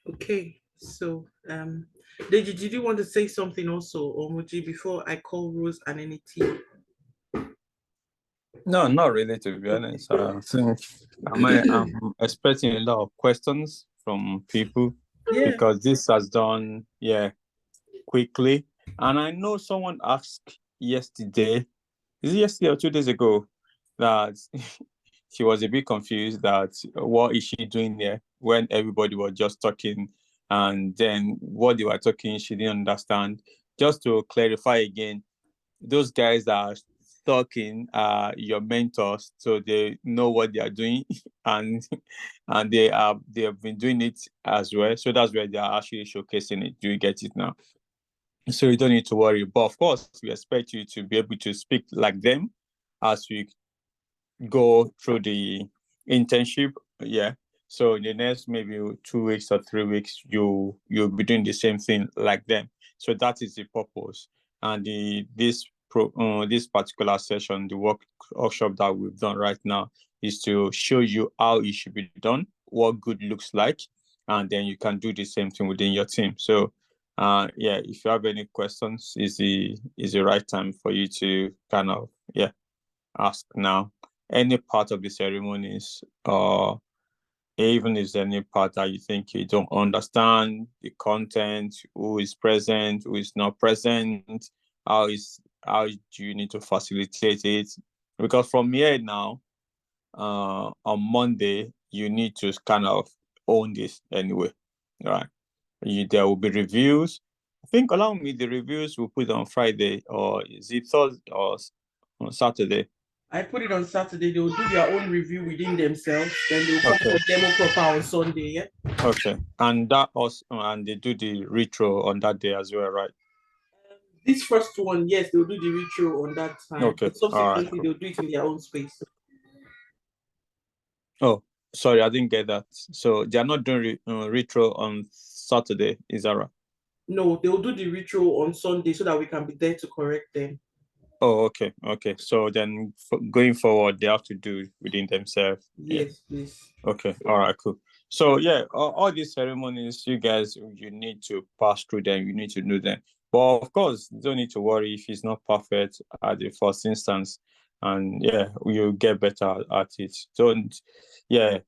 Okay, so Deji, did you want to say something also, or Muji, before I call Rose and any tea? No, not really, to be Okay. honest. I think I'm expecting a lot of questions from people Yeah. because this has done, quickly. And I know someone asked yesterday, is it yesterday or 2 days ago, that she was a bit confused that what is she doing there when everybody was just talking, and then what they were talking she didn't understand. Just to clarify again, those guys that are talking are your mentors, so they know what they are doing and they have been doing it as well. So that's where they are actually showcasing it. Do you get it now? So you don't need to worry. But of course, we expect you to be able to speak like them as we go through the internship. Yeah. So in the next maybe 2 weeks or 3 weeks, you'll be doing the same thing like them. So that is the purpose. And this particular session, the workshop that we've done right now, is to show you how it should be done, what good looks like, and then you can do the same thing within your team. So if you have any questions, is the right time for you to kind of ask now. Any part of the ceremonies, or even if there's any part that you think you don't understand the content, who is present, who is not present, how do you need to facilitate it? Because from here now, on Monday, you need to kind of own this anyway, right? There will be reviews. I think along with the reviews, we'll put on Friday, or is it Thursday or on Saturday? I put it on Saturday. They will do their own review within themselves. Then they will come Okay. for demo proper on Sunday. Yeah. Okay, and that also, and they do the retro on that day as well, right? This first one, yes, they'll do the ritual on that time, Okay, but all right, subsequently cool. they'll do it in their own space. Oh, sorry, I didn't get that. So they are not doing retro on Saturday, is that right? No, they'll do the ritual on Sunday so that we can be there to correct them. Oh, okay, okay. So then going forward, they have to do within themselves. Yeah. Yes, please. Okay. All right. Cool. So yeah, all these ceremonies, you guys, you need to pass through them. You need to do them. But of course, you don't need to worry if it's not perfect at the first instance. And yeah, you'll get better at it. Don't. Yeah.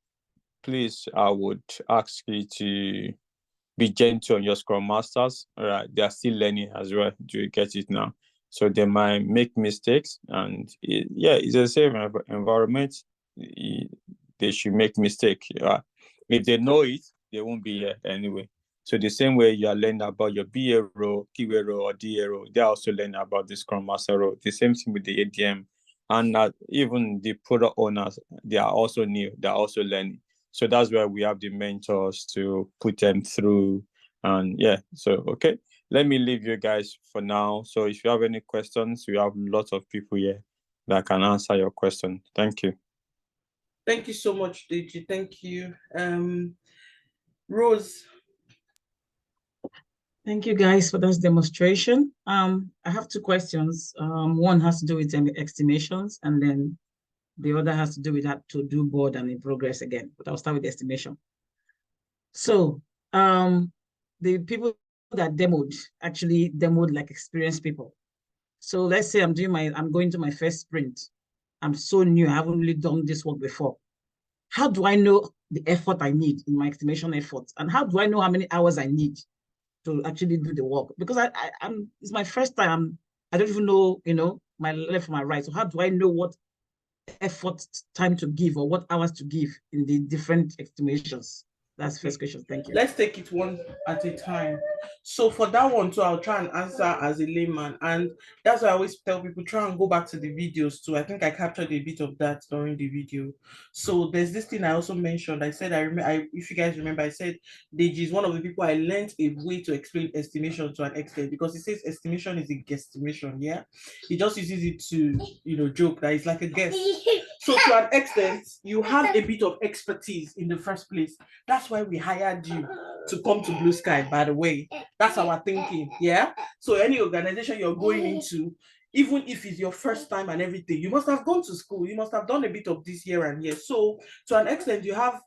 Please, I would ask you to be gentle on your Scrum Masters. All right. They are still learning as well. Do you get it now? So they might make mistakes, and it's a safe environment. They should make mistake. If they know it, they won't be here anyway. So the same way you are learning about your BA role, QA role, or DA role, they are also learning about the Scrum Master role. The same thing with the ADM, and even the product owners, they are also new. They are also learning. So that's where we have the mentors to put them through. And yeah, so okay, let me leave you guys for now. So if you have any questions, we have lots of people here that can answer your question. Thank you. Thank you so much, Deji. Thank you. Rose. Thank you guys for this demonstration. I have two questions. One has to do with estimations, and then the other has to do with that to do board and in progress again. But I'll start with the estimation. So the people that demoed actually demoed like experienced people. So let's say I'm going to my first sprint. I'm so new, I haven't really done this work before. How do I know the effort I need in my estimation efforts? And how do I know how many hours I need to actually do the work? Because it's my first time. I don't even know, my left from my right. So how do I know what effort time to give or what hours to give in the different estimations? That's the first question. Thank you. Let's take it one at a time. So for that one too, I'll try and answer as a layman. And that's why I always tell people try and go back to the videos too. I think I captured a bit of that during the video. So there's this thing I also mentioned. I said if you guys remember, I said Deji is one of the people I learned a way to explain estimation to an extent because he says estimation is a guesstimation. Yeah. He just uses it to joke that it's like a guess. So to an extent, you have a bit of expertise in the first place. That's why we hired you to come to Blue Sky, by the way. That's our thinking, yeah? So any organization you're going into, even if it's your first time and everything, you must have gone to school. You must have done a bit of this year and year. So to an extent, you have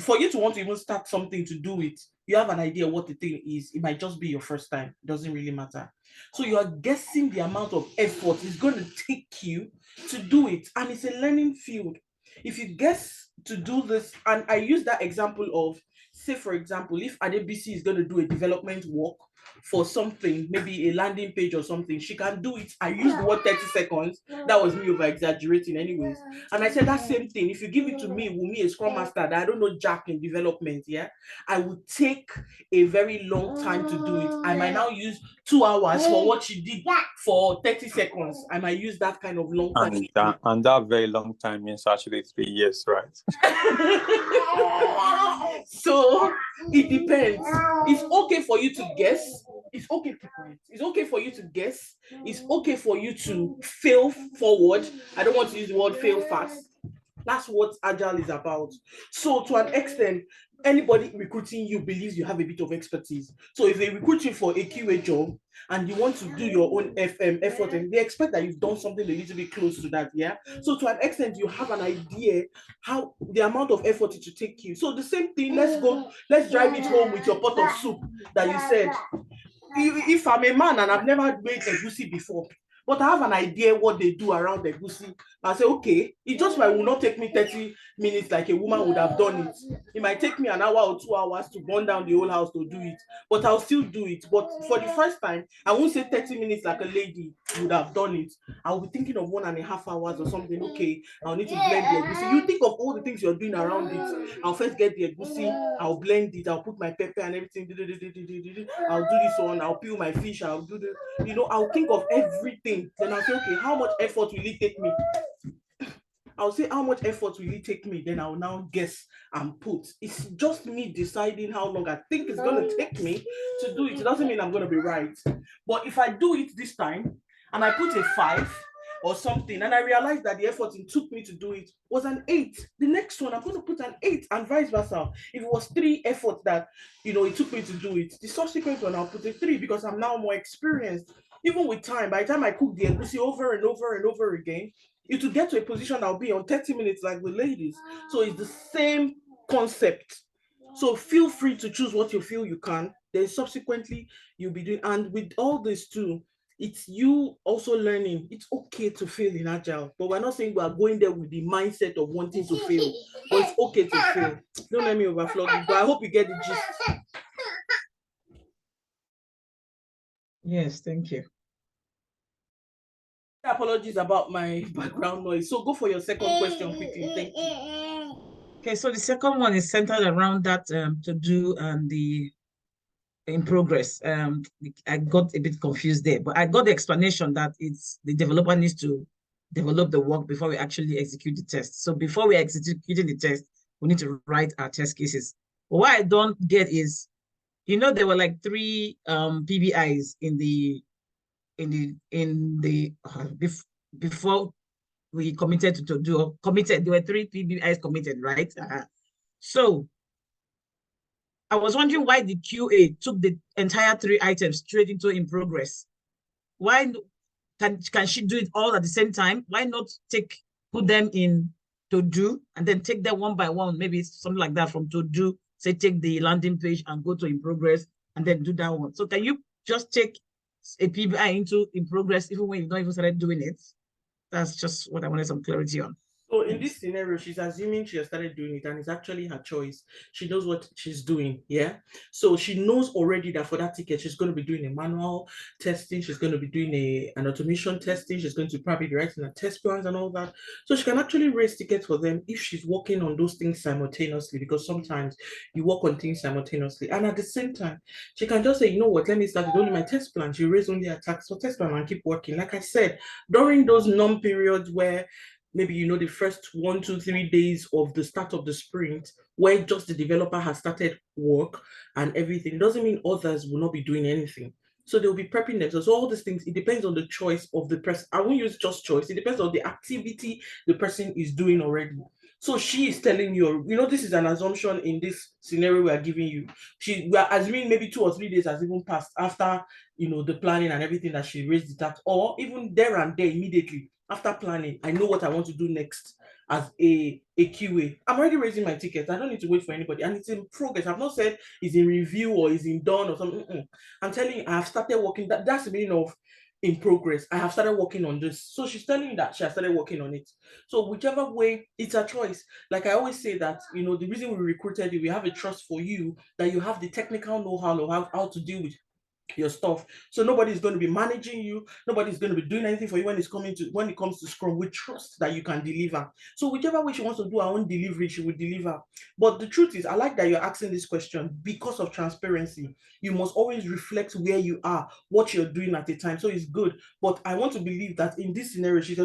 for you to want to even start something to do it, you have an idea what the thing is. It might just be your first time. It doesn't really matter. So you are guessing the amount of effort it's going to take you to do it. And it's a learning field. If you guess to do this, and I use that example of, say, for example, if Adebisi is going to do a development work for something, maybe a landing page or something, she can do it. I used the word 30 seconds. That was me over exaggerating, anyways. And I said that same thing. If you give it to me, with me, a scrum master that I don't know jack in development, yeah, I would take a very long time to do it. I might now use 2 hours for what she did for 30 seconds. I might use that kind of long time. And that very long time means actually 3 years, right? So it depends. It's okay for you to guess. It's okay to quit. It's okay for you to guess. It's okay for you to fail forward. I don't want to use the word fail fast. That's what Agile is about. So to an extent, anybody recruiting you believes you have a bit of expertise. So if they recruit you for a QA job and you want to do your own effort, and they expect that you've done something a little bit close to that, yeah? So to an extent, you have an idea how the amount of effort it should take you. So the same thing, let's drive it home with your pot of soup that you said. If I'm a man and I've never made egusi before, but I have an idea what they do around the egusi, I say, okay, it just might will not take me 30 minutes like a woman would have done it. It might take me an hour or 2 hours to burn down the whole house to do it, but I'll still do it. But for the first time, I won't say 30 minutes like a lady would have done it. I'll be thinking of 1.5 hours or something. Okay, I'll need to blend the egusi. You think of all the things you're doing around it. I'll first get the egusi, I'll blend it, I'll put my pepper and everything. I'll do this one, I'll peel my fish, I'll do the, I'll think of everything. Then I'll say, okay, how much effort will it take me? I'll say, how much effort will it take me? Then I'll now guess and put. It's just me deciding how long I think it's going to take me to do it. It doesn't mean I'm going to be right. But if I do it this time and I put a 5 or something, and I realized that the effort it took me to do it was an 8, the next one I'm going to put an 8, and vice versa. If it was 3 efforts that it took me to do it, the subsequent one I'll put a 3 because I'm now more experienced. Even with time, by the time I cook the egusi over and over and over again, it will get to a position I'll be on 30 minutes like the ladies. So it's the same concept. So feel free to choose what you feel you can. Then subsequently you'll be doing, and with all this too, it's you also learning. It's okay to fail in Agile, but we're not saying we are going there with the mindset of wanting to fail. But it's okay to fail. Don't let me overflow you, but I hope you get the gist. Yes, thank you. Apologies about my background noise. So go for your second question quickly. Thank you. Okay, so the second one is centered around that to do and the in progress. I got a bit confused there, but I got the explanation that it's the developer needs to develop the work before we actually execute the test. So before we executing the test, we need to write our test cases. But what I don't get is, there were like 3 PBIs before we committed to do committed. There were 3 PBIs committed, right? So I was wondering why the QA took the entire 3 items straight into in progress. Why can she do it all at the same time? Why not put them in to do and then take them one by one? Maybe something like that from to do. Say take the landing page and go to in progress and then do that one. So can you just take a PBI into in progress even when you've not even started doing it? That's just what I wanted some clarity on. So in this scenario, she's assuming she has started doing it and it's actually her choice. She knows what she's doing, yeah? So she knows already that for that ticket, she's going to be doing a manual testing, she's going to be doing an automation testing, she's going to probably be writing a test plans and all that. So she can actually raise tickets for them if she's working on those things simultaneously, because sometimes you work on things simultaneously. And at the same time, she can just say, you know what, let me start with only my test plan. She raise only a task for test plan and keep working. Like I said, during those non-periods where maybe the first 1, 2, 3 days of the start of the sprint where just the developer has started work and everything, doesn't mean others will not be doing anything. So they'll be prepping themselves. So all these things, it depends on the choice of the person. I won't use just choice. It depends on the activity the person is doing already. So she is telling you, this is an assumption in this scenario we are giving you. We are assuming maybe 2 or 3 days has even passed after, the planning and everything that she raised the task, or even there and there immediately after planning, I know what I want to do next. as a QA. I'm already raising my ticket. I don't need to wait for anybody. And it's in progress. I've not said it's in review or it's in done or something. I'm telling you, I have started working. That's the meaning of in progress. I have started working on this. So she's telling me that she has started working on it. So whichever way, it's a choice. Like I always say that, the reason we recruited you, we have a trust for you that you have the technical know-how of how to deal with your stuff. So nobody's going to be managing you. Nobody's going to be doing anything for you when it comes to Scrum. We trust that you can deliver. So whichever way she wants to do her own delivery, she will deliver. But the truth is, I like that you're asking this question because of transparency. You must always reflect where you are, what you're doing at the time. So it's good. But I want to believe that in this scenario, she's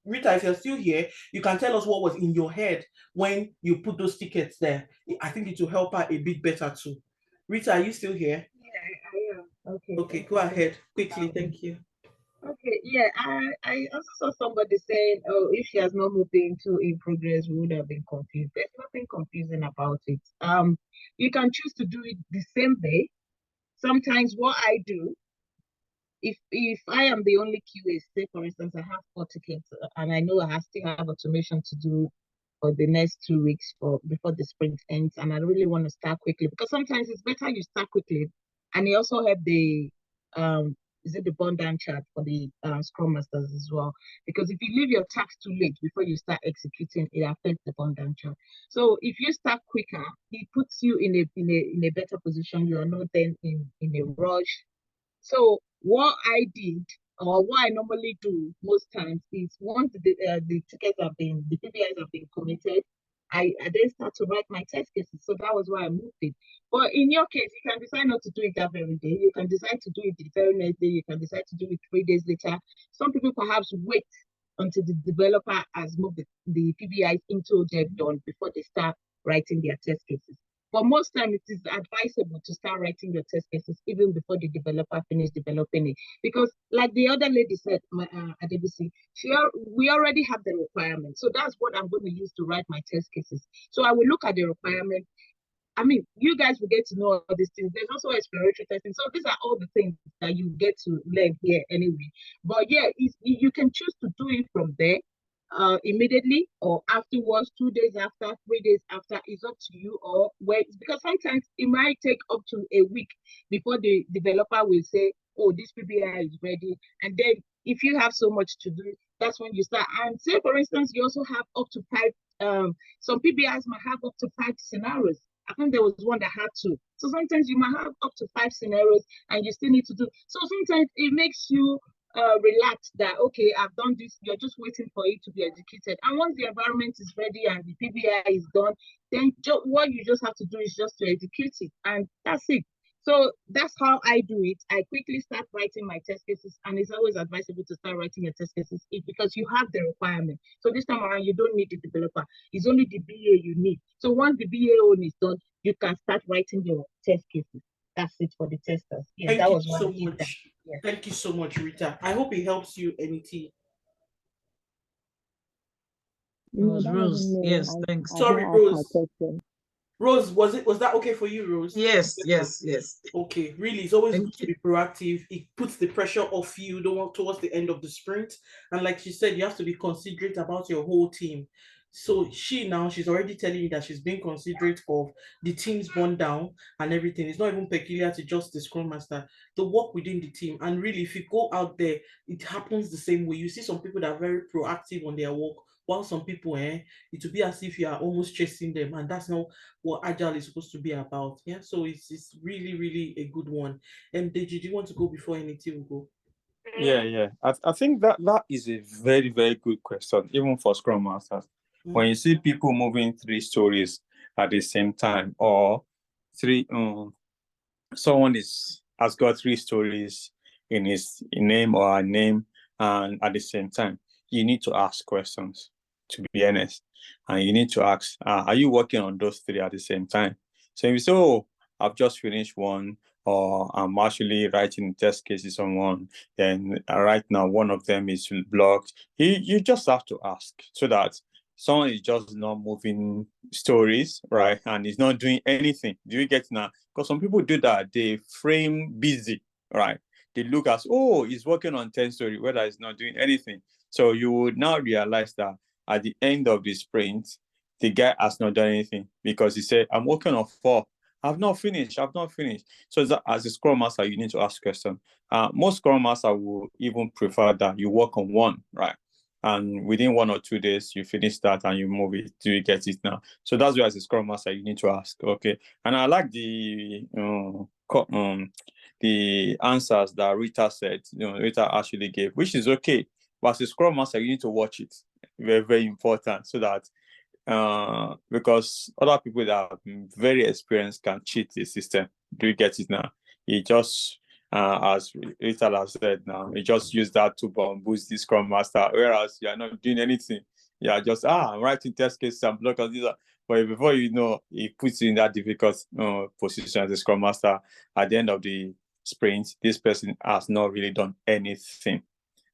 Rita, if you're still here, you can tell us what was in your head when you put those tickets there. I think it will help her a bit better too. Rita, are you still here? I am. Okay. Okay, go ahead quickly. Thank you. Okay, yeah, I also saw somebody saying, oh, if she has not moved into in progress, we would have been confused. There's nothing confusing about it. You can choose to do it the same day. Sometimes what I do, if I am the only QA, say for instance, I have 4 tickets and I know I still have automation to do for the next 2 weeks before the sprint ends, and I really want to start quickly, because sometimes it's better you start quickly, and you also have the is it the burn down chart for the Scrum Masters as well? Because if you leave your tasks too late before you start executing, it affects the burn down chart. So if you start quicker, it puts you in a better position. You are not then in a rush. So what I did, or what I normally do most times, is once the tickets have been, the PBIs have been committed, I then start to write my test cases. So that was why I moved it. But in your case, you can decide not to do it that very day. You can decide to do it the very next day. You can decide to do it 3 days later. Some people perhaps wait until the developer has moved the PBIs into their done before they start writing their test cases. But most time it is advisable to start writing your test cases even before the developer finish developing it. Because like the other lady said, Adebisi, we already have the requirement. So that's what I'm going to use to write my test cases. So I will look at the requirement. I mean, you guys will get to know all these things. There's also exploratory testing. So these are all the things that you get to learn here anyway. But yeah, you can choose to do it from there immediately or afterwards, 2 days after, 3 days after. It's up to you, or where, because sometimes it might take up to a week before the developer will say, oh, this PBI is ready. And then if you have so much to do, that's when you start. And say, for instance, you also have up to 5, some PBIs might have up to 5 scenarios. I think there was one that had 2. So sometimes you might have up to 5 scenarios and you still need to do. So sometimes it makes you relax that, okay, I've done this. You're just waiting for it to be executed. And once the environment is ready and the PBI is done, then what you just have to do is just to execute it. And that's it. So that's how I do it. I quickly start writing my test cases, and it's always advisable to start writing your test cases because you have the requirement. So this time around, you don't need the developer. It's only the BA you need. So once the BA own is done, you can start writing your test cases. That's it for the testers. Yeah, Thank that you was why I so did that. much. Yeah. Thank you so much, Rita. I hope it helps you, NET. It No, was that wasn't Rose. me. Yes, thanks. I Sorry, didn't ask my Rose. question. Rose, was that okay for you, Rose? Yes, yes, yes. Okay, really, it's always good Thank to you. be proactive. It puts the pressure off you towards the end of the sprint. And like she said, you have to be considerate about your whole team. So she's already telling you that she's being considerate of the team's burn down and everything. It's not even peculiar to just the Scrum Master. The work within the team. And really, if you go out there, it happens the same way. You see some people that are very proactive on their work, while some people, it will be as if you are almost chasing them. And that's not what agile is supposed to be about. Yeah, so it's really, really a good one. And Deji, do you want to go before anything will go? Yeah. I think that is a very, very good question, even for Scrum Masters. When you see people moving 3 stories at the same time, or someone has got 3 stories in his name or her name, and at the same time, you need to ask questions, to be honest. And you need to ask, are you working on those 3 at the same time? So if you say, oh, I've just finished one, or I'm actually writing test cases on one, then right now one of them is blocked. You just have to ask so that someone is just not moving stories, right? And is not doing anything. Do you get now? Because some people do that. They frame busy, right? They look as, oh, he's working on 10 story, whether he's not doing anything. So you would now realize that at the end of the sprint, the guy has not done anything because he said, I'm working on 4. I've not finished. So as a Scrum Master, you need to ask questions. Most Scrum Master will even prefer that you work on 1, right? And within 1 or 2 days, you finish that and you move it. Do you get it now? So that's why as a Scrum Master, you need to ask, okay? And I like the answers that Rita said, Rita actually gave, which is okay. But as a Scrum Master, you need to watch it. Very, very important, so that because other people that are very experienced can cheat the system. Do you get it now? He just, as Rita has said now, he just use that to boost the Scrum Master, whereas you are not doing anything. You are just, I'm writing test cases and blockers. But before you know, he puts you in that difficult position as a Scrum Master. At the end of the sprint, this person has not really done anything.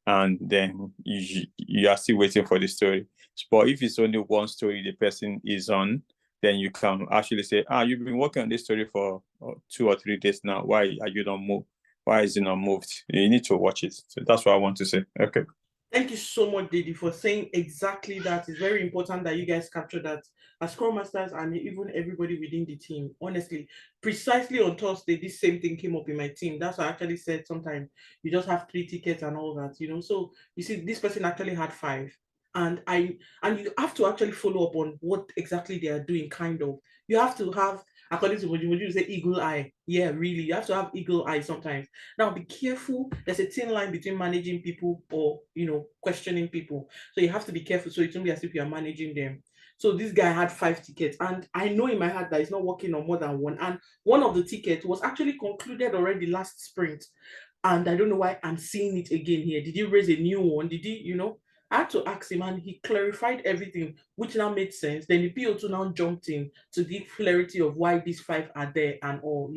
And then you are still waiting for the story. But if it's only one story the person is on, then you can actually say, you've been working on this story for 2 or 3 days now. Why are you not moved? Why is it not moved? You need to watch it. So that's what I want to say. Okay. Thank you so much, Didi, for saying exactly that. It's very important that you guys capture that as Scrum Masters and even everybody within the team. Honestly, precisely on Thursday, this same thing came up in my team. That's why I actually said sometimes you just have 3 tickets and all that, So you see, this person actually had 5. And you have to actually follow up on what exactly they are doing, kind of. You have to have, according to what you say, eagle eye. Yeah, really. You have to have eagle eye sometimes. Now, be careful. There's a thin line between managing people or, questioning people. So you have to be careful. So it won't be as if you are managing them. So this guy had 5 tickets, and I know in my heart that he's not working on more than one. And one of the tickets was actually concluded already last sprint. And I don't know why I'm seeing it again here. Did he raise a new one? Did he, I had to ask him, and he clarified everything, which now made sense. Then the PO2 now jumped in to give clarity of why these 5 are there and all,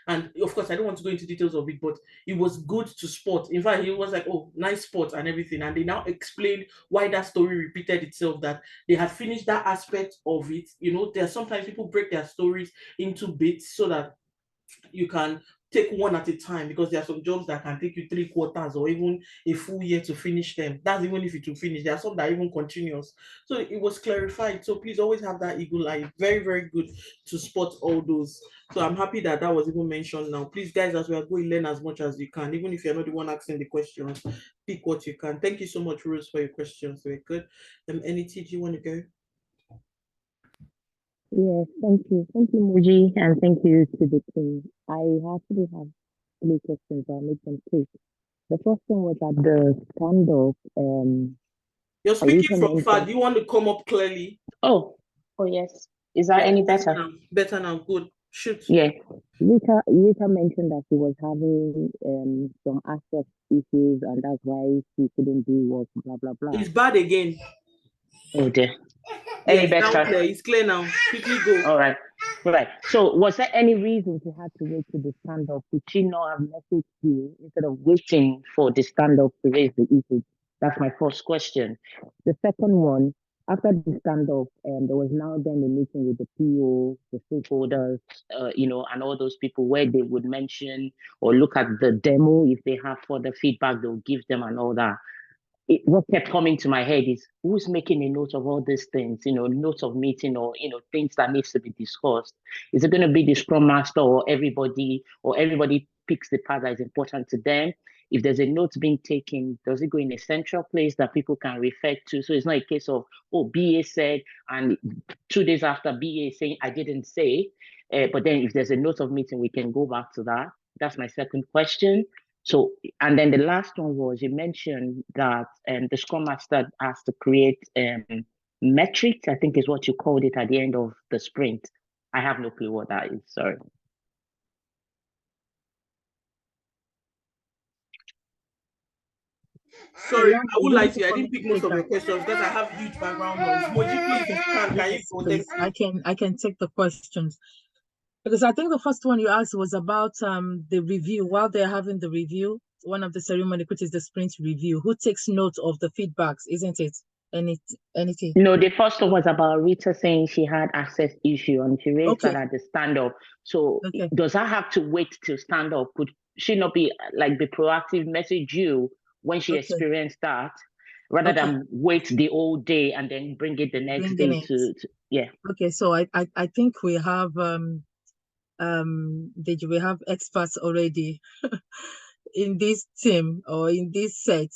And of course, I don't want to go into details of it, but it was good to spot. In fact, he was like, oh, nice spot and everything. And they now explained why that story repeated itself, that they had finished that aspect of it. There are sometimes people break their stories into bits so that you can take one at a time, because there are some jobs that can take you 3 quarters or even a full year to finish them. That's even if it will finish. There are some that are even continuous. So it was clarified. So please always have that eagle eye. Very, very good to spot all those. So I'm happy that that was even mentioned now. Please, guys, as we are going, learn as much as you can. Even if you're not the one asking the questions, pick what you can. Thank you so much, Rose, for your questions. Very good. Anything you want to go? Yes, thank you. Thank you, Muji, and thank you to the team. I actually have 3 questions. I'll make them quick. The first one was at the stand-up. You're speaking from far. mentioned. Do you want to come up clearly? Oh yes. Is that any better? Better now. Good. Shoot. Yeah. Rita mentioned that she was having some access issues, and that's why she couldn't do work, blah blah blah. It's bad again. Oh dear. Any Yes, better? clear. It's clear now. Quickly go. All right. Right. So was there any reason she had to wait to the stand-up? Could she not have messaged you instead of waiting for the stand-up to raise the issue? That's my first question. The second one, after the stand-up, there was now then a meeting with the PO, the stakeholders, and all those people where they would mention or look at the demo. If they have further feedback, they'll give them and all that. What kept coming to my head is who's making a note of all these things, notes of meeting or, things that needs to be discussed. Is it going to be the Scrum Master or everybody picks the part that is important to them? If there's a note being taken, does it go in a central place that people can refer to? So it's not a case of, BA said, and 2 days after BA saying, I didn't say, but then if there's a note of meeting, we can go back to that. That's my second question. So, and then the last one was, you mentioned that the Scrum Master has to create metrics, I think is what you called it at the end of the sprint. I have no clue what that is, sorry. Sorry, I would like to. I didn't pick most of your questions because I have huge background noise. Moji, please, please, I can take the questions. Because I think the first one you asked was about the review. While they're having the review, one of the ceremony, which is the sprint review, who takes note of the feedbacks, isn't it? Anything? No, the first one was about Rita saying she had access issue and she raised that at the stand-up. So does that have to wait to stand up? Could she not be proactive, message you when she experienced that? rather Okay. than wait the whole day and then bring it the next Bringing day it. to yeah. Okay, so I think we have did we have experts already in this team or in this set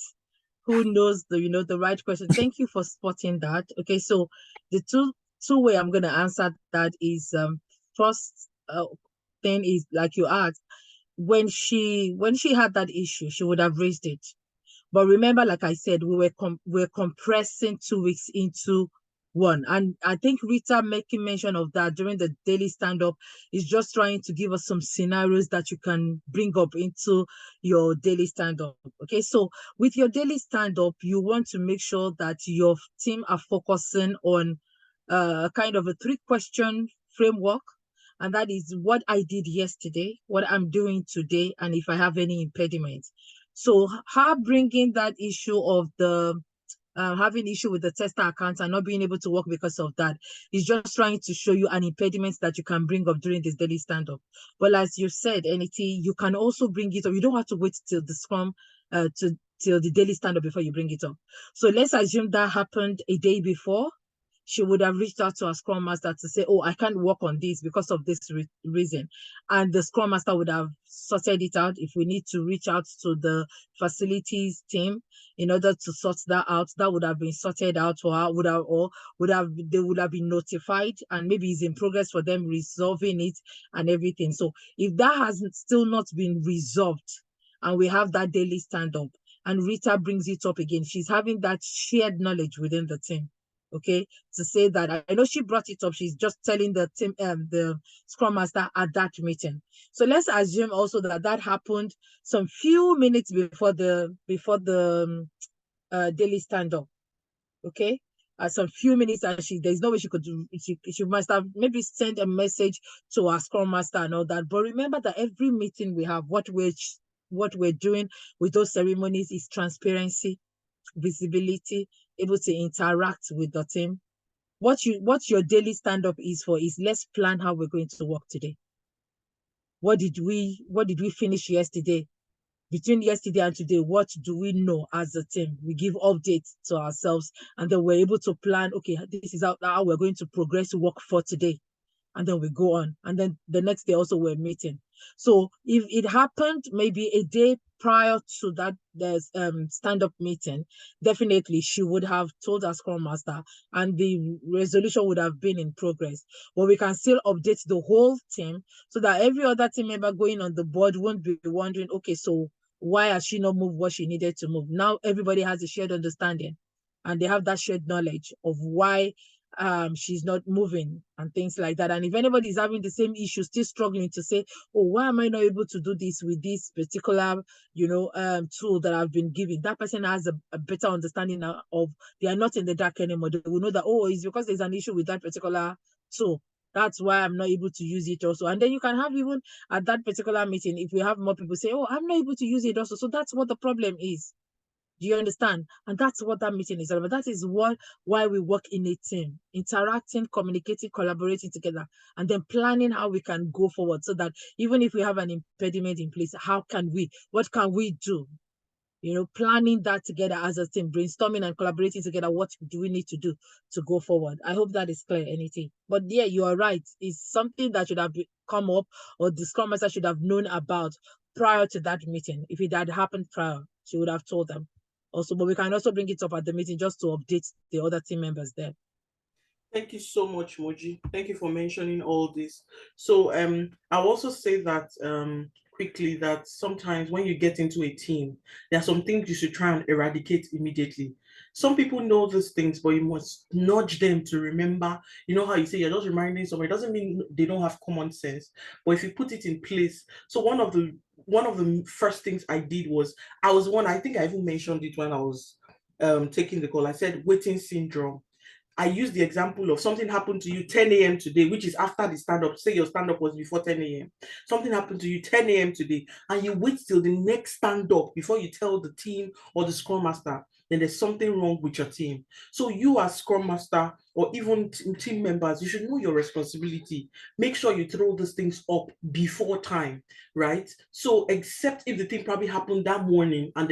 who knows the right question. Thank you for spotting that. Okay, so the two way I'm gonna answer that is first thing is like you asked, when she had that issue, she would have raised it. But remember, like I said, we're compressing 2 weeks into one. And I think Rita making mention of that during the daily stand-up is just trying to give us some scenarios that you can bring up into your daily stand-up. Okay, so with your daily stand-up, you want to make sure that your team are focusing on kind of a 3-question framework. And that is what I did yesterday, what I'm doing today, and if I have any impediments. So her bringing that issue of the having issue with the tester account and not being able to work because of that is just trying to show you an impediment that you can bring up during this daily stand-up. But as you said, NET, you can also bring it up. You don't have to wait till the Scrum till the daily stand-up before you bring it up. So let's assume that happened a day before. She would have reached out to a Scrum Master to say, oh, I can't work on this because of this reason. And the Scrum Master would have sorted it out. If we need to reach out to the facilities team in order to sort that out, that would have been sorted out for her, they would have been notified, and maybe it's in progress for them resolving it and everything. So if that hasn't still not been resolved and we have that daily stand-up and Rita brings it up again, she's having that shared knowledge within the team. Okay, to say that I know she brought it up, she's just telling the team, the Scrum Master at that meeting. So let's assume also that happened some few minutes before the daily stand-up. Okay, some few minutes, and there's no way she could do. She must have maybe sent a message to our Scrum Master and all that. But remember that every meeting we have, what we're doing with those ceremonies is transparency, visibility, able to interact with the team. What your daily stand-up is for is, let's plan how we're going to work today. What did we finish yesterday? Between yesterday and today, what do we know as a team? We give updates to ourselves, and then we're able to plan, okay, this is how we're going to progress work for today. And then we go on. And then the next day also we're meeting. So if it happened maybe a day prior to that there's stand-up meeting, definitely she would have told our Scrum Master and the resolution would have been in progress. But we can still update the whole team so that every other team member going on the board won't be wondering, okay, so why has she not moved what she needed to move? Now everybody has a shared understanding and they have that shared knowledge of why she's not moving and things like that. And if anybody is having the same issue, still struggling to say, oh, why am I not able to do this with this particular tool that I've been given, that person has a better understanding of, they are not in the dark anymore. They will know that, oh, it's because there's an issue with that particular tool, that's why I'm not able to use it also. And then you can have, even at that particular meeting, if we have more people say, oh, I'm not able to use it also, so that's what the problem is. Do you understand? And that's what that meeting is about. That is why we work in a team, interacting, communicating, collaborating together, and then planning how we can go forward so that even if we have an impediment in place, what can we do? Planning that together as a team, brainstorming and collaborating together. What do we need to do to go forward? I hope that is clear, anything. But yeah, you are right. It's something that should have come up, or the Scrum Master should have known about prior to that meeting. If it had happened prior, she would have told them also. But we can also bring it up at the meeting just to update the other team members there. Thank you so much, Moji. Thank you for mentioning all this. So I'll also say that quickly, that sometimes when you get into a team, there are some things you should try and eradicate immediately. Some people know these things, but you must nudge them to remember. You know how you say you're just reminding somebody, it doesn't mean they don't have common sense. But if you put it in place, so one of the first things I did was, I think I even mentioned it when I was taking the call. I said waiting syndrome. I use the example of something happened to you 10 a.m. today, which is after the stand-up. Say your stand-up was before 10 a.m. Something happened to you 10 a.m. today, and you wait till the next stand-up before you tell the team or the Scrum Master, then there's something wrong with your team. So you as Scrum Master or even team members, you should know your responsibility. Make sure you throw these things up before time, right? So except if the thing probably happened that morning and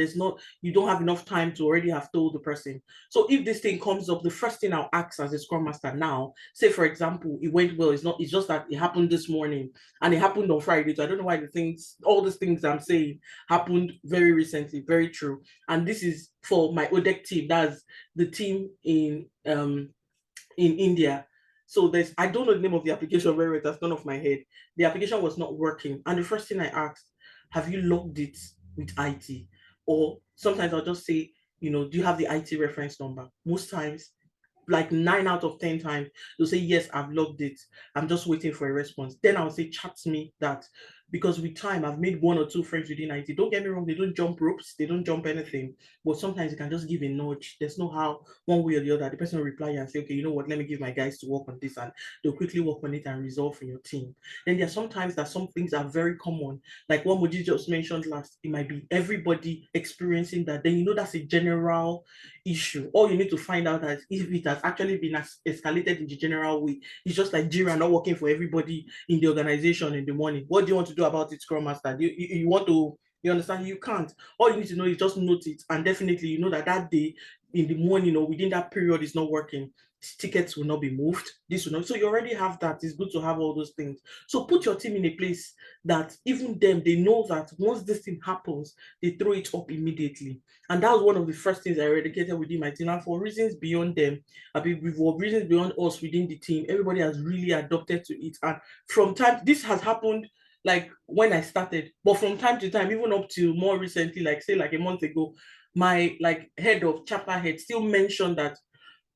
you don't have enough time to already have told the person. So if this thing comes up, the first thing I'll ask as a Scrum Master now, say for example, it went well, it's just that it happened this morning and it happened on Friday. So I don't know why all these things I'm saying happened very recently, very true. And this is for my ODEC team, that's the team in India. So I don't know the name of the application very well, that's gone off my head. The application was not working. And the first thing I asked, have you logged it with IT? Or sometimes I'll just say, do you have the IT reference number? Most times, like 9 out of 10 times, they'll say, yes, I've logged it. I'm just waiting for a response. Then I'll say, chat me that, because with time, I've made 1 or 2 friends within IT. Don't get me wrong, they don't jump ropes, they don't jump anything. But sometimes you can just give a nudge. There's no how, one way or the other, the person will reply and say, okay, you know what, let me give my guys to work on this, and they'll quickly work on it and resolve for your team. Then there are sometimes that some things are very common, like what Moji just mentioned last. It might be everybody experiencing that. Then that's a general issue. All you need to find out is if it has actually been escalated in the general way. It's just like Jira not working for everybody in the organization in the morning. What do you want to do about it, Scrum Master? You want to, you understand? You can't. All you need to know is just note it, and definitely that day in the morning or within that period is not working. Tickets will not be moved. This will not. So you already have that. It's good to have all those things. So put your team in a place that even them, they know that once this thing happens, they throw it up immediately. And that was one of the first things I eradicated within my team. And for reasons beyond them, for reasons beyond us within the team, everybody has really adopted to it. And from time, this has happened like when I started, but from time to time, even up to more recently, like say like a month ago, my like head of chapter head still mentioned that,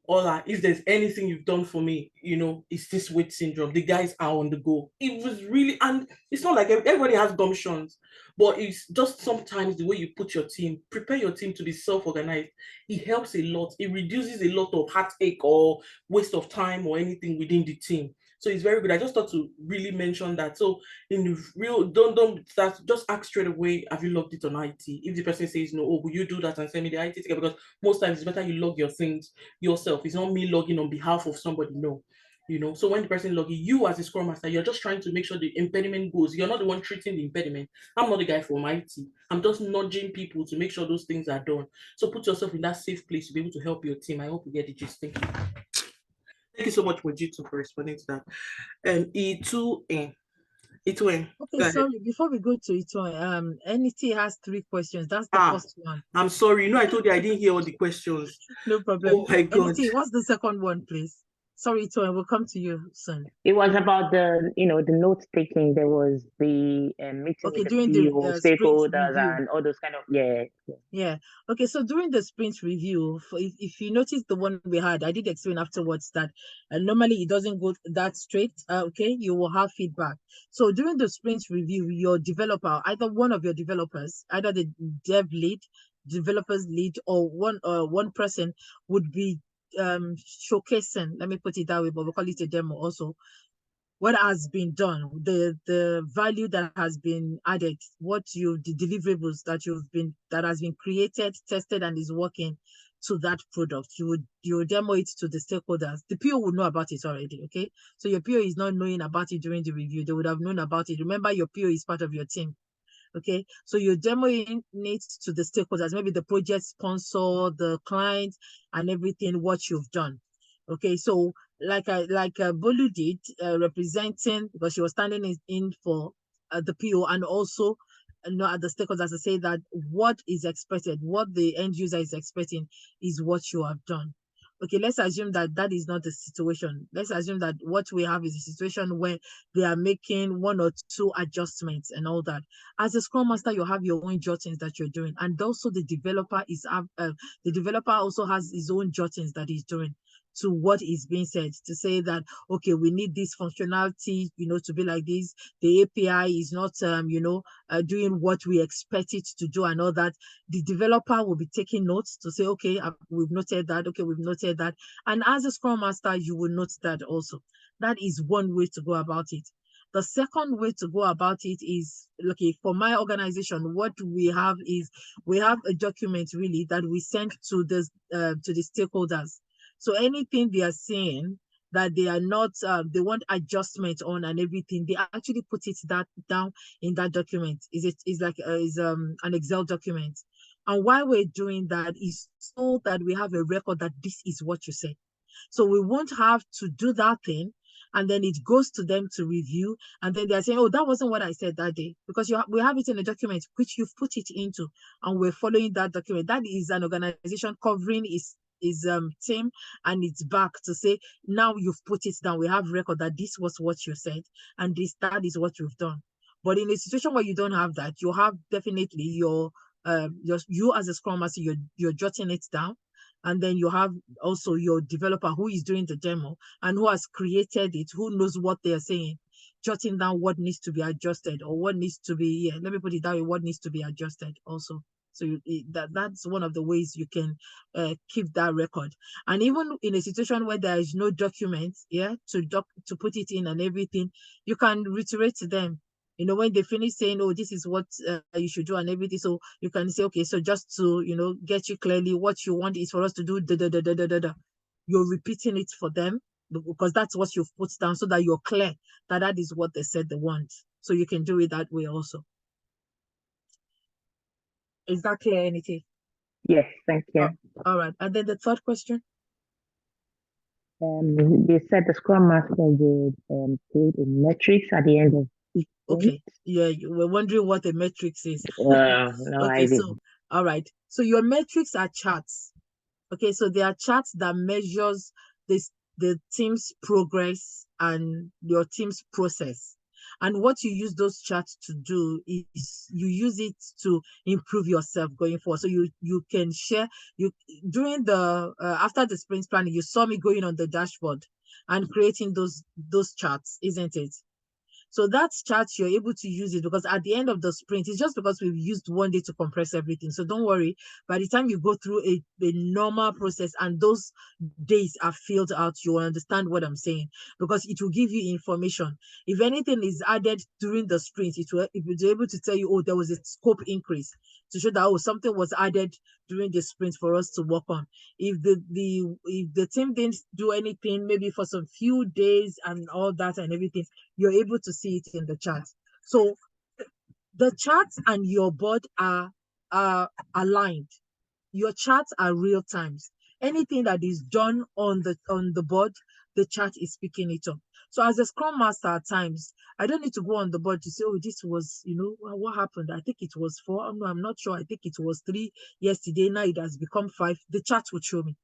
Ola, if there's anything you've done for me, it's this weight syndrome. The guys are on the go. It was really, and it's not like everybody has gumptions, but it's just sometimes the way you prepare your team to be self-organized. It helps a lot. It reduces a lot of heartache or waste of time or anything within the team. So it's very good. I just thought to really mention that. So in the real, don't start, just ask straight away, have you logged it on IT? If the person says no, oh, will you do that and send me the IT ticket? Because most times it's better you log your things yourself. It's not me logging on behalf of somebody. No. So when the person logging, you as a Scrum Master, you're just trying to make sure the impediment goes. You're not the one treating the impediment. I'm not the guy from IT. I'm just nudging people to make sure those things are done. So put yourself in that safe place to be able to help your team. I hope you get the gist. Thank you. Thank you so much, Mojito, for responding to that. E2N. E2N. Okay, sorry, before we go to it, NET has 3 questions. That's the first one. I'm sorry. I told you I didn't hear all the questions. No problem. Oh my God. NET, what's the second one, please? Sorry, Itoy, we'll come to you soon. It was about the note taking. There was the meeting with during the stakeholders and all those kind of Yeah. Okay, so during the sprint review, if you notice the one we had, I did explain afterwards that normally it doesn't go that straight. Okay, you will have feedback. So during the sprint review, your developer, either one of your developers, either the dev lead, developers lead, or one person would be showcasing, let me put it that way, but we'll call it a demo also, what has been done, the value that has been added, the deliverables that has been created, tested, and is working to that product. You would demo it to the stakeholders. The PO would know about it already, okay? So your PO is not knowing about it during the review. They would have known about it. Remember, your PO is part of your team. Okay, so you're demoing it to the stakeholders, maybe the project sponsor, the client, and everything, what you've done. Okay, so like Bolu did, representing, because she was standing in for the PO, and also at the stakeholders to say that what is expected, what the end user is expecting is what you have done. Okay, let's assume that that is not the situation. Let's assume that what we have is a situation where they are making 1 or 2 adjustments and all that. As a Scrum Master, you have your own jottings that you're doing, and also the developer also has his own jottings that he's doing to what is being said, to say that, okay, we need this functionality, to be like this. The API is not, doing what we expect it to do and all that. The developer will be taking notes to say, okay, we've noted that, okay, we've noted that. And as a Scrum Master, you will note that also. That is one way to go about it. The second way to go about it is, okay, for my organization, what we have is we have a document really that we send to the stakeholders. So anything they are saying that they are not, they want adjustment on and everything, they actually put it down in that document. Is like an Excel document. And why we're doing that is so that we have a record that this is what you said. So we won't have to do that thing, and then it goes to them to review, and then they're saying, "Oh, that wasn't what I said that day," because we have it in a document which you've put it into, and we're following that document. That is an organization covering is team and it's back to say, now you've put it down. We have record that this was what you said, and that is what you've done. But in a situation where you don't have that, you have definitely you as a Scrum Master, you're jotting it down, and then you have also your developer who is doing the demo and who has created it, who knows what they're saying, jotting down what needs to be adjusted or what needs to be, let me put it that way, what needs to be adjusted also. So that's one of the ways you can keep that record. And even in a situation where there is no document, to put it in and everything, you can reiterate to them. When they finish saying, "Oh, this is what you should do," and everything, so you can say, "Okay, so just to get you clearly, what you want is for us to do da da da da da da da." You're repeating it for them because that's what you've put down, so that you're clear that is what they said they want. So you can do it that way also. Is that clear, Anity? Yes, thank you. All right. And then the third question? They said the Scrum Master would create a metrics at the end of each sprint. Okay. Yeah, you were wondering what a metrics is. No Okay, idea. so all right. So your metrics are charts. Okay, so there are charts that measures the team's progress and your team's process. And what you use those charts to do is you use it to improve yourself going forward. So you can share during the after the sprint planning, you saw me going on the dashboard and creating those charts, isn't it? So that chart, you're able to use it because at the end of the sprint, it's just because we've used one day to compress everything. So don't worry. By the time you go through a normal process and those days are filled out, you will understand what I'm saying because it will give you information. If anything is added during the sprint, it will be able to tell you, oh, there was a scope increase to show that, oh, something was added during the sprint for us to work on. If the team didn't do anything, maybe for some few days and all that and everything, you're able to see it in the chart. So the charts and your board are aligned. Your charts are real times. Anything that is done on the board, the chart is picking it up. So as a Scrum Master at times, I don't need to go on the board to say, oh, this was, what happened? I think it was 4. Oh, no, I'm not sure. I think it was 3 yesterday. Now it has become 5. The chart would show me.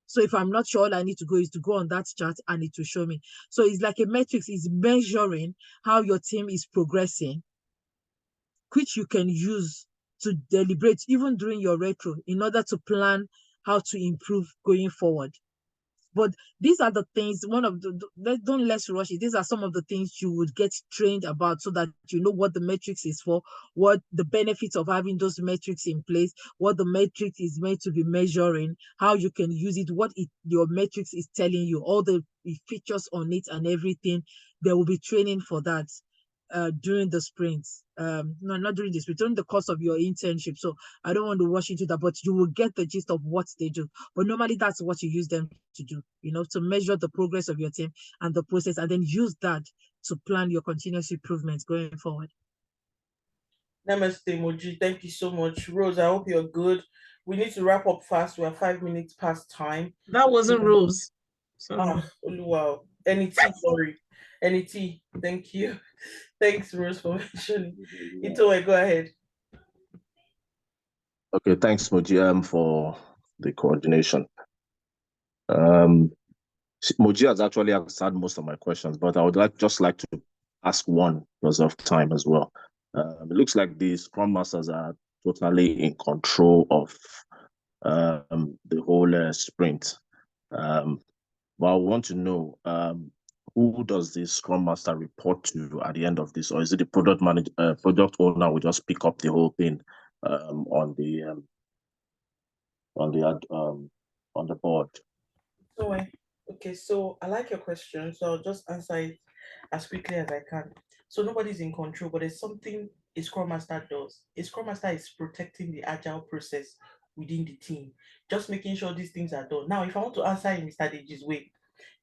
So if I'm not sure, all I need to go is to go on that chart and it will show me. So it's like a metrics is measuring how your team is progressing, which you can use to deliberate even during your retro in order to plan how to improve going forward. But these are the things, let's rush it. These are some of the things you would get trained about so that you know what the metrics is for, what the benefits of having those metrics in place, what the metric is meant to be measuring, how you can use it, your metrics is telling you, all the features on it and everything. There will be training for that during the sprints. No, not during the sprint, during the course of your internship. So I don't want to rush into that, but you will get the gist of what they do. But normally that's what you use them to do, to measure the progress of your team and the process, and then use that to plan your continuous improvements going forward. Namaste, Moji. Thank you so much. Rose, I hope you're good. We need to wrap up fast. We are 5 minutes past time. That wasn't Rose. Sorry. Wow. NET, sorry. NET, thank you. Thanks, Rose, for mentioning. Itoe, go ahead. Okay, thanks, Moji, for the coordination. Moji has actually answered most of my questions, but I would just like to ask one because of time as well. It looks like the Scrum Masters are totally in control of the whole sprint. But I want to know who does the Scrum Master report to at the end of this, or is it the product manager, product owner will just pick up the whole thing on the board? Okay, so I like your question, so I'll just answer it as quickly as I can. So nobody's in control, but there's something a Scrum Master does. A Scrum Master is protecting the agile process within the team, just making sure these things are done. Now, if I want to answer in Mr. Deji's way,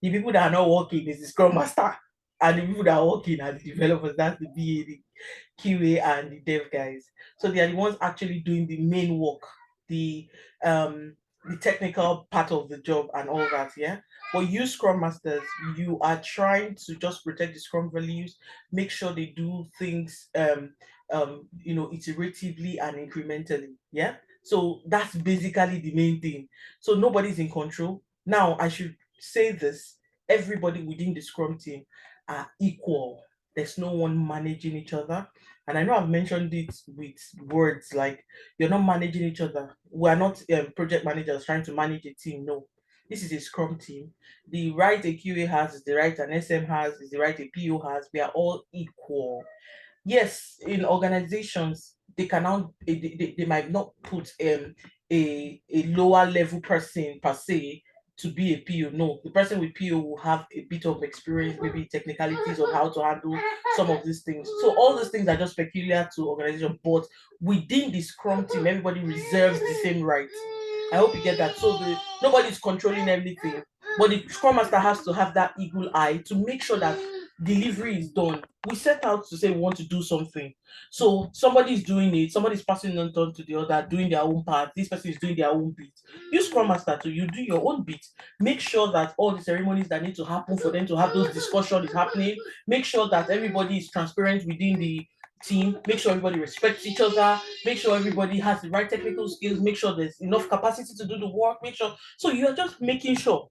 the people that are not working is the Scrum Master, and the people that are working are the developers. That's the BA, the QA, and the dev guys. So they are the ones actually doing the main work, the um the technical part of the job and all that. Yeah. But you Scrum Masters, you are trying to just protect the Scrum values, make sure they do things iteratively and incrementally. Yeah. So that's basically the main thing. So nobody's in control. Now I should say this: everybody within the Scrum team are equal. There's no one managing each other. And I know I've mentioned it with words like you're not managing each other. We're not project managers trying to manage a team. No, this is a Scrum team. The right a QA has is the right an SM has is the right a PO has. We are all equal. Yes, in organizations they cannot they might not put a lower level person per se to be a PO. No, the person with PO will have a bit of experience, maybe technicalities of how to handle some of these things. So all these things are just peculiar to organization, but within the Scrum team, everybody reserves the same rights. I hope you get that. So nobody's controlling everything, but the Scrum Master has to have that eagle eye to make sure that delivery is done. We set out to say we want to do something. So somebody's doing it, somebody's passing it on to the other, doing their own part. This person is doing their own bit. You Scrum Master too, you do your own bit. Make sure that all the ceremonies that need to happen for them to have those discussions is happening. Make sure that everybody is transparent within the team. Make sure everybody respects each other. Make sure everybody has the right technical skills. Make sure there's enough capacity to do the work. Make sure. So you are just making sure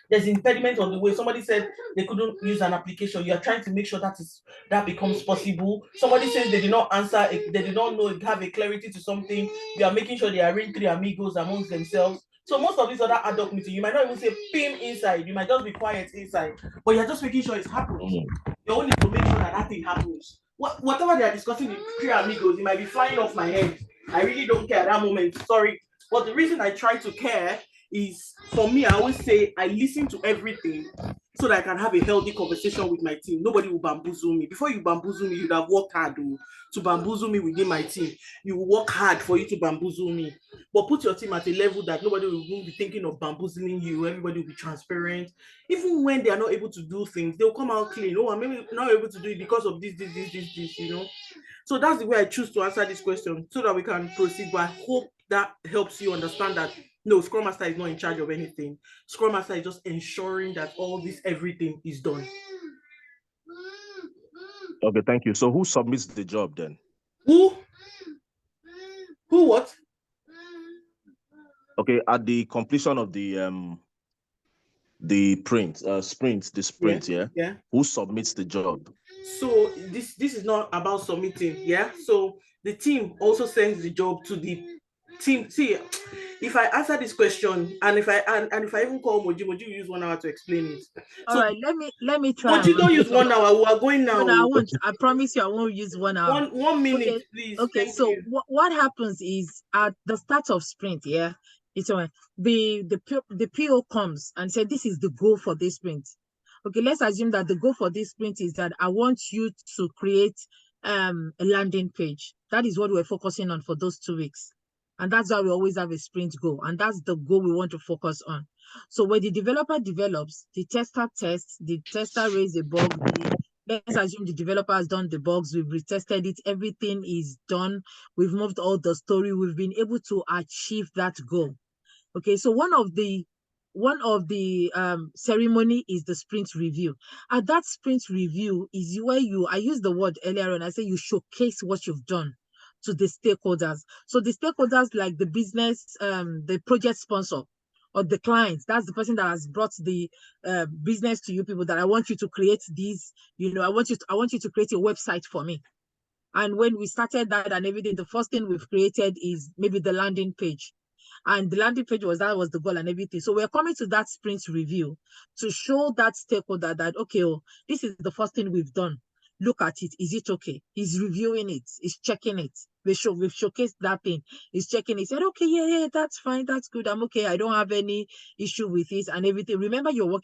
there's impediment on the way. Somebody said they couldn't use an application. You are trying to make sure that becomes possible. Somebody says they did not answer, they did not know, have a clarity to something. You are making sure they arrange three amigos amongst themselves. So most of these other ad hoc meetings, you might not even say "pim" inside. You might just be quiet inside, but you're just making sure it's happening. You only need to make sure that thing happens. Whatever they are discussing with three amigos, it might be flying off my head. I really don't care at that moment. Sorry, but the reason I try to care is, for me, I always say I listen to everything so that I can have a healthy conversation with my team. Nobody will bamboozle me. Before you bamboozle me, you'd have worked hard to bamboozle me within my team. You will work hard for you to bamboozle me. But put your team at a level that nobody will be thinking of bamboozling you. Everybody will be transparent. Even when they are not able to do things, they'll come out clean. Oh, I'm maybe not able to do it because of this. So that's the way I choose to answer this question so that we can proceed. But I hope that helps you understand that no, Scrum Master is not in charge of anything. Scrum Master is just ensuring that all this everything is done. Okay, thank you. So who submits the job then? Who what? Okay, at the completion of the sprint, Yeah. Who submits the job? So this is not about submitting, yeah. So the team also sends the job to the team. See, if I answer this question and if I even call Moji will use 1 hour to explain it. All right, let me try. Moji, don't use 1 hour. We are going now. No, I won't. I promise you, I won't use 1 hour. One minute, okay. please. Okay, Thank so you. what happens is at the start of sprint, yeah, it's the PO comes and said this is the goal for this sprint. Okay, let's assume that the goal for this sprint is that I want you to create a landing page. That is what we're focusing on for those 2 weeks. And that's why we always have a sprint goal. And that's the goal we want to focus on. So when the developer develops, the tester tests, the tester raises a bug, let's assume the developer has done the bugs, we've retested it, everything is done, we've moved all the story, we've been able to achieve that goal. Okay, so one of the ceremony is the sprint review. At that sprint review is where I used the word earlier on, I say you showcase what you've done to the stakeholders. So the stakeholders like the business, the project sponsor, or the client, that's the person that has brought the business to you people, that I want you to create these, I want you to create a website for me. And when we started that and everything, the first thing we've created is maybe the landing page. And the landing page was the goal and everything. So we're coming to that sprint review to show that stakeholder that, okay, this is the first thing we've done. Look at it. Is it okay? He's reviewing it. He's checking it. We've showcased that thing. He's checking it. He said, okay, yeah, that's fine. That's good. I'm okay. I don't have any issue with it and everything. Remember, you're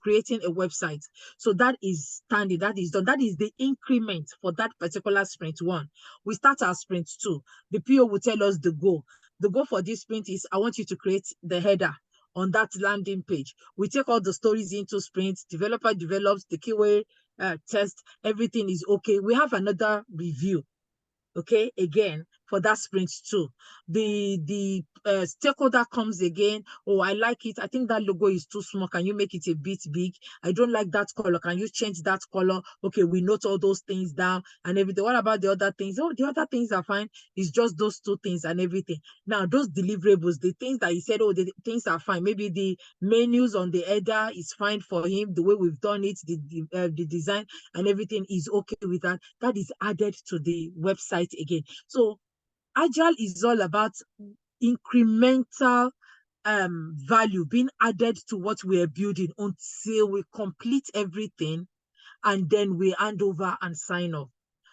creating a website. So that is standing. That is done. That is the increment for that particular sprint 1. We start our sprint 2. The PO will tell us the goal. the goal for this sprint is I want you to create the header on that landing page. We take all the stories into sprints, developer develops, the keyword test, everything is okay. We have another review, okay, again for that sprint too. The stakeholder comes again. Oh, I like it. I think that logo is too small. Can you make it a bit big? I don't like that color. Can you change that color? Okay, we note all those things down and everything. What about the other things? Oh, the other things are fine. It's just those two things and everything. Now, those deliverables, the things that he said, oh, the things are fine. Maybe the menus on the header is fine for him. The way we've done it, the design and everything is okay with that. That is added to the website again. So Agile is all about incremental value being added to what we are building until we complete everything and then we hand over and sign off.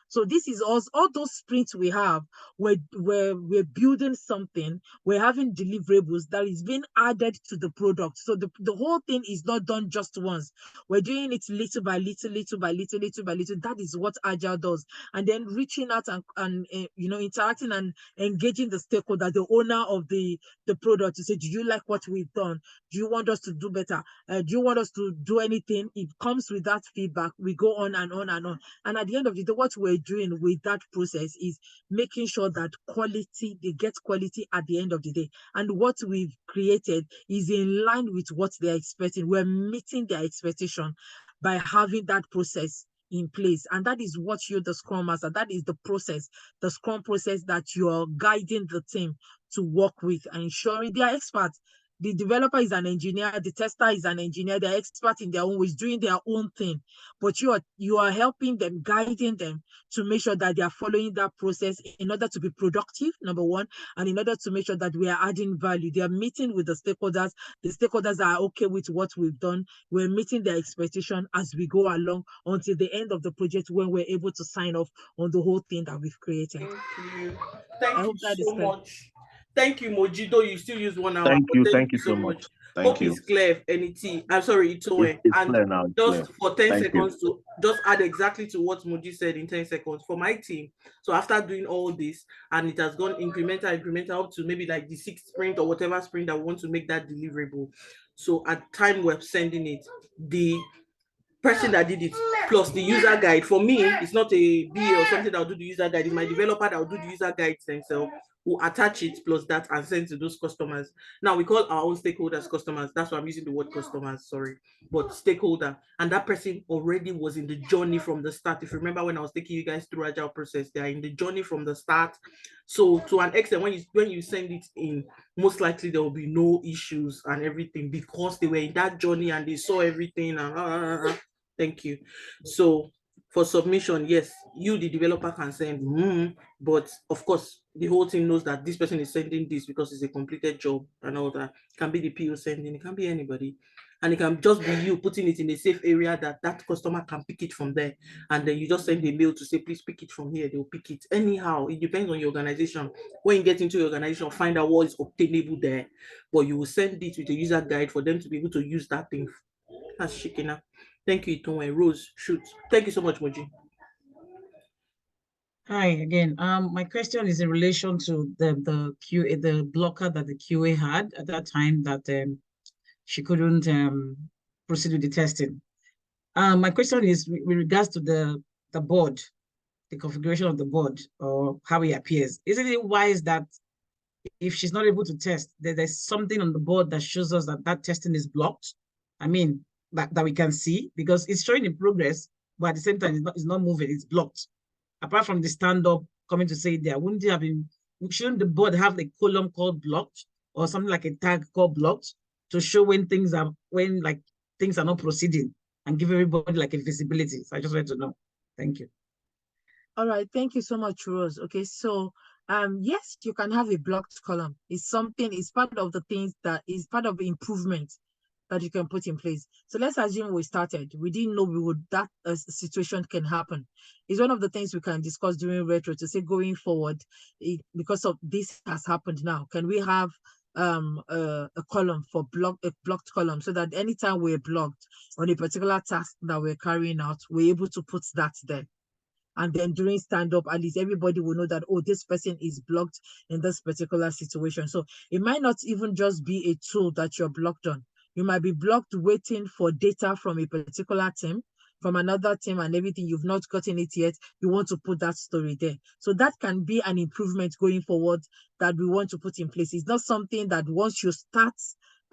So this is all those sprints we have where we're building something, we're having deliverables that is being added to the product. So the whole thing is not done just once. We're doing it little by little, little by little, little by little. That is what Agile does. And then reaching out and interacting and engaging the stakeholder, the owner of the product to say, do you like what we've done? Do you want us to do better? Do you want us to do anything? It comes with that feedback. We go on and on and on. And at the end of the day, what we're doing with that process is making sure that they get quality at the end of the day. And what we've created is in line with what they're expecting. We're meeting their expectation by having that process in place. And that is what you're the Scrum Master. That is the process, the Scrum process that you're guiding the team to work with and ensuring they are experts. The developer is an engineer, the tester is an engineer, they're expert in their own ways, doing their own thing. But you are helping them, guiding them to make sure that they are following that process in order to be productive, number one, and in order to make sure that we are adding value. They are meeting with the stakeholders. The stakeholders are okay with what we've done. We're meeting their expectation as we go along until the end of the project when we're able to sign off on the whole thing that we've created. Thank you. I Thank you hope that is so clear. much. Thank you, Moji. Though you still use 1 hour, but thank Thank you you so so much. much. Thank Hope you. it's clear, NET. I'm sorry, Itoe. It's And clear now. It's clear. just for 10 Thank you. seconds to just add exactly to what Moji said in 10 seconds for my team. So after doing all this, and it has gone incremental up to maybe like the 6th sprint or whatever sprint that we want to make that deliverable. So at time we're sending it, the person that did it plus the user guide, for me it's not a BA or something that will do the user guide, it's my developer that will do the user guides themselves, who attach it plus that and send to those customers. Now we call our own stakeholders customers, that's why I'm using the word customers, sorry, but stakeholder. And that person already was in the journey from the start. If you remember when I was taking you guys through Agile process, they are in the journey from the start. So to an extent, when you send it in, most likely there will be no issues and everything because they were in that journey and they saw everything and thank you. So for submission, yes, you the developer can send, but of course the whole team knows that this person is sending this because it's a completed job and all that. It can be the PO sending, it can be anybody, and it can just be you putting it in a safe area that customer can pick it from there, and then you just send a mail to say please pick it from here. They'll pick it anyhow. It depends on your organization. When you get into your organization, find out what is obtainable there, but you will send it with a user guide for them to be able to use that thing. That's Shikina. Thank you, Itoe. Rose, shoot. Thank you so much, Moji. Hi again. My question is in relation to the QA, the blocker that the QA had at that time that she couldn't proceed with the testing. My question is with regards to the board, the configuration of the board or how it appears. Isn't it wise that if she's not able to test, there's something on the board that shows us that testing is blocked? I mean, that we can see because it's showing in progress, but at the same time, it's not moving, it's blocked. Apart from the stand-up coming to say there, shouldn't the board have a column called blocked or something like a tag called blocked to show when things are not proceeding and give everybody like a visibility? So I just wanted to know. Thank you. All right, thank you so much, Rose. Okay, so yes, you can have a blocked column. It's part of the things that is part of the improvement that you can put in place. So let's assume we started. We didn't know that situation can happen. It's one of the things we can discuss during retro to say going forward, because of this has happened now. Can we have a column for a blocked column so that anytime we're blocked on a particular task that we're carrying out, we're able to put that there. And then during stand-up, at least everybody will know that, oh, this person is blocked in this particular situation. So it might not even just be a tool that you're blocked on. You might be blocked waiting for data from a particular team, from another team, and everything. You've not gotten it yet. You want to put that story there. So that can be an improvement going forward that we want to put in place. It's not something that once you start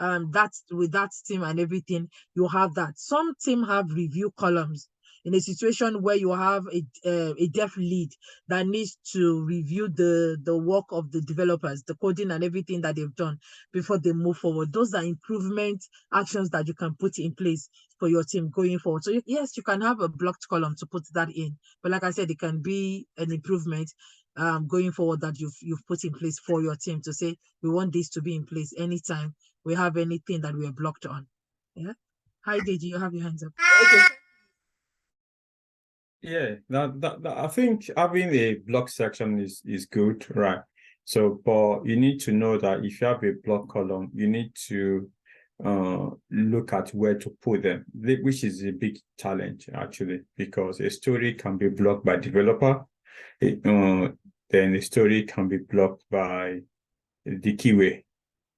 with that team and everything, you have that. Some team have review columns. In a situation where you have a dev lead that needs to review the work of the developers, the coding and everything that they've done before they move forward. Those are improvement actions that you can put in place for your team going forward. So yes, you can have a blocked column to put that in, but like I said, it can be an improvement going forward that you've put in place for your team to say, we want this to be in place anytime we have anything that we are blocked on. Yeah. Hi, Deji, you have your hands up. Okay. Yeah, that I think having a block section is good, right? So, but you need to know that if you have a block column, you need to look at where to put them, which is a big challenge actually, because a story can be blocked by developer, then a story can be blocked by the keyway.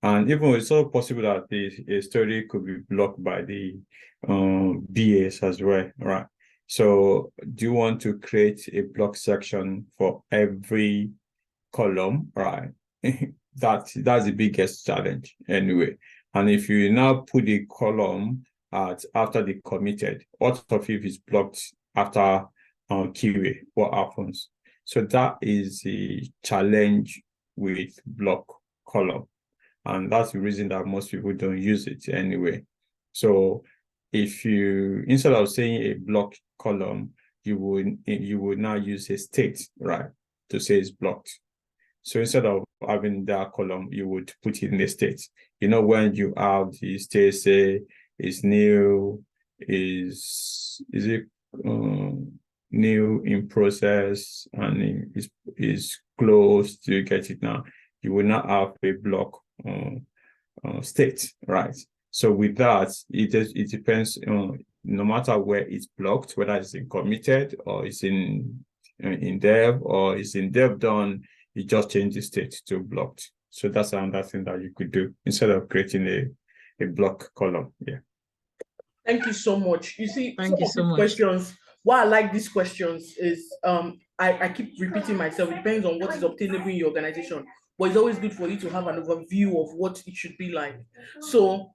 And even it's also possible that a story could be blocked by the BAs as well, right? So do you want to create a block section for every column, right? That's the biggest challenge anyway. And if you now put a column after the committed, what if it's blocked after keyway? What happens? So that is the challenge with block column. And that's the reason that most people don't use it anyway. So if you, instead of saying a block column, you would now use a state, right, to say it's blocked. So instead of having that column, you would put it in the state. You know, when you have the state, say is new, is it new in process, and is closed, do you get it now? You will not have a block state, right? So with that, it depends on, no matter where it's blocked, whether it's in committed or it's in dev or it's in dev done, you just change the state to blocked. So that's another thing that you could do instead of creating a block column. Yeah. Thank you so much. You see, Thank you so much. questions. Why I like these questions is I keep repeating myself. It depends on what is obtainable in your organization, but it's always good for you to have an overview of what it should be like. So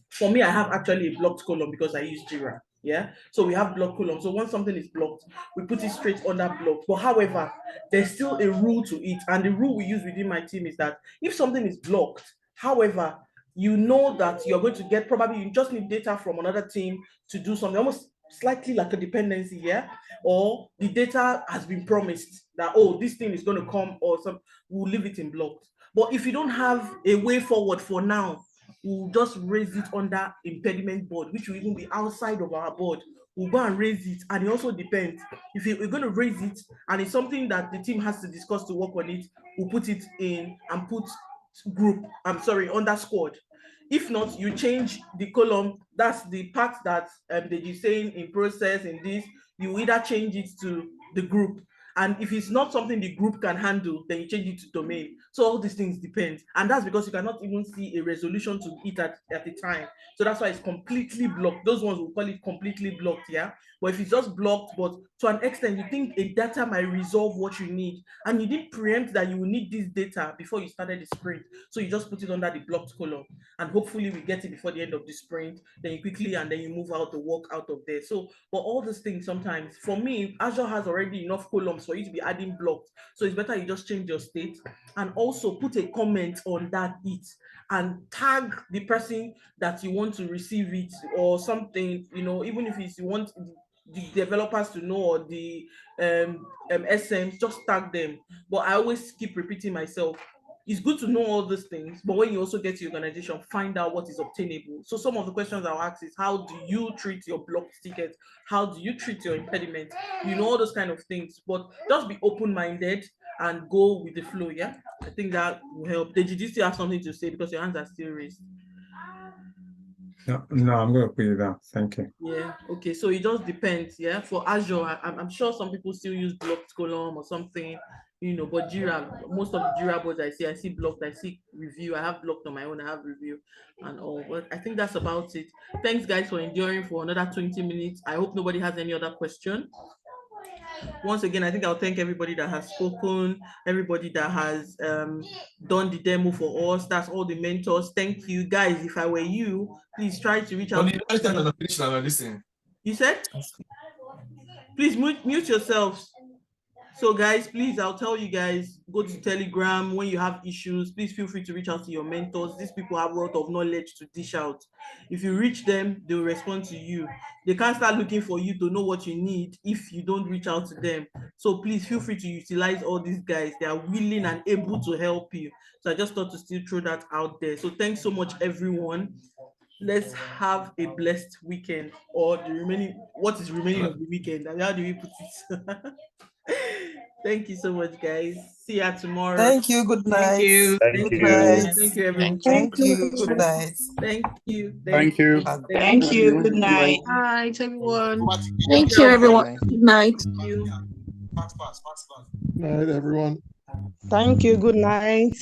for me, I have actually a blocked column because I use Jira. Yeah. So we have blocked column. So once something is blocked, we put it straight under blocked. But however, there's still a rule to it. And the rule we use within my team is that if something is blocked, however, you know that you're going to get, probably you just need data from another team to do something, almost slightly like a dependency, yeah, or the data has been promised that, oh, this thing is going to come, or some, we'll leave it in blocked. But if you don't have a way forward for now, we'll just raise it under impediment board, which will even be outside of our board. We'll go and raise it, and it also depends. If we're going to raise it and it's something that the team has to discuss to work on it, we'll put it in and put group, under squad. If not, you change the column. That's the part that they're saying in process, in this, you either change it to the group. And if it's not something the group can handle, then you change it to domain. So all these things depend. And that's because you cannot even see a resolution to it at the time. So that's why it's completely blocked. Those ones will call it completely blocked, yeah? But if it's just blocked, but to an extent, you think a data might resolve what you need, and you didn't preempt that you will need this data before you started the sprint. So you just put it under the blocked column. And hopefully we get it before the end of the sprint. Then you quickly, and then you move out the work out of there. So, but all these things sometimes, for me, Azure has already enough columns for you to be adding blocks. So it's better you just change your state and also put a comment on that and tag the person that you want to receive it or something, even if it's you want the developers to know, or the SMs, just tag them. But I always keep repeating myself, it's good to know all these things, but when you also get to your organization, find out what is obtainable. So some of the questions I'll ask is, how do you treat your blocked tickets? How do you treat your impediment? All those kind of things. But just be open-minded and go with the flow, yeah? I think that will help. Did you still have something to say, because your hands are still raised? No, I'm going to put it down. Thank you. Yeah, okay, so it just depends. Yeah, for Azure, I'm sure some people still use blocked column or something, but Jira, most of the Jira boards I see blocked, I see review. I have blocked on my own, I have review and all. But I think that's about it. Thanks, guys, for enduring for another 20 minutes. I hope nobody has any other question. Once again, I think I'll thank everybody that has spoken, everybody that has done the demo for us. That's all the mentors. Thank you, guys. If I were you, please try to reach out. You said? Please mute yourselves. So guys, please, I'll tell you guys, go to Telegram when you have issues. Please feel free to reach out to your mentors. These people have a lot of knowledge to dish out. If you reach them, they'll respond to you. They can't start looking for you to know what you need if you don't reach out to them. So please feel free to utilize all these guys. They are willing and able to help you. So I just thought to still throw that out there. So thanks so much, everyone. Let's have a blessed weekend, or what is remaining of the weekend. How do we put it? Thank you so much, guys. See ya tomorrow. Thank you. Good Thank night. you. Good Thank night. you. Thank you, everyone. Thank you. Good night. Thank you. Thank you. Thank you. Good Night, night. everyone. Thank Thank you, everyone. Good night. you. Night, everyone. Thank you. Good night.